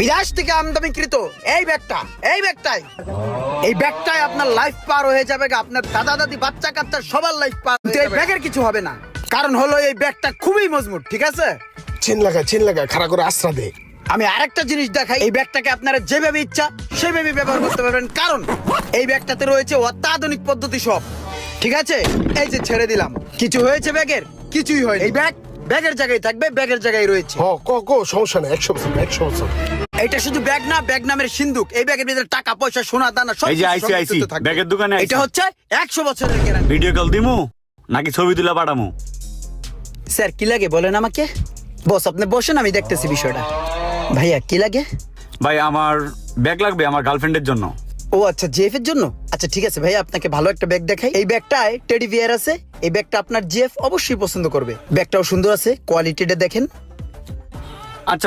বিদেশ থেকে আমদানিকৃত এই ব্যাগটাই আপনার লাইফ পার হয়ে যাবে, আপনার দাদা দাদি বাচ্চা কাচ্চা সবার লাইফ পার হয়ে যাবে। এই ব্যাগের কিছু হবে না, কারণ হলো এই ব্যাগটা খুবই মজবুত, ঠিক আছে? চেন লাগা খাড়া করে আশ্রা দে। আমি আরেকটা জিনিস দেখাই, এই ব্যাগটাকে আপনারা যেভাবে ইচ্ছা সেভাবে ব্যবহার করতে পারবেন, কারণ এই ব্যাগটাতে রয়েছে অত্যাধুনিক পদ্ধতি সব, ঠিক আছে? এই যে ছেড়ে দিলাম, কিছু হয়েছে ব্যাগের? কিছুই হয়। এই ব্যাগের জায়গায় থাকবে, ব্যাগের জায়গায় রয়েছে। সমস্যা নেই, 100%। এটা শুধু ব্যাগ না, ব্যাগ নামের সিন্ধুক। এই ব্যাগের ভিতরে টাকা পয়সা সোনা দানা সব এই যে আইসি ব্যাগের দোকানে এটা হচ্ছে 100 বছরের গ্যারান্টি। ভিডিও কল দিমু নাকি ছবি তুলা পাঠামু? স্যার কি লাগে বলেন আমাকে? বস আপনি বসেন, আমি দেখতেছি বিষয়টা। ভাইয়া কি লাগে? ভাই আমার ব্যাগ লাগবে আমার গার্লফ্রেন্ডের জন্য। ও আচ্ছা, জিএফ এর জন্য। আচ্ছা ঠিক আছে ভাইয়া, আপনাকে ভালো একটা ব্যাগ দেখাই। এই ব্যাগটায় টেডি বিয়ার আছে, এই ব্যাগটা আপনার জিএফ অবশ্যই পছন্দ করবে। ব্যাগটাও সুন্দর আছে, কোয়ালিটিটা দেখেন। আচ্ছা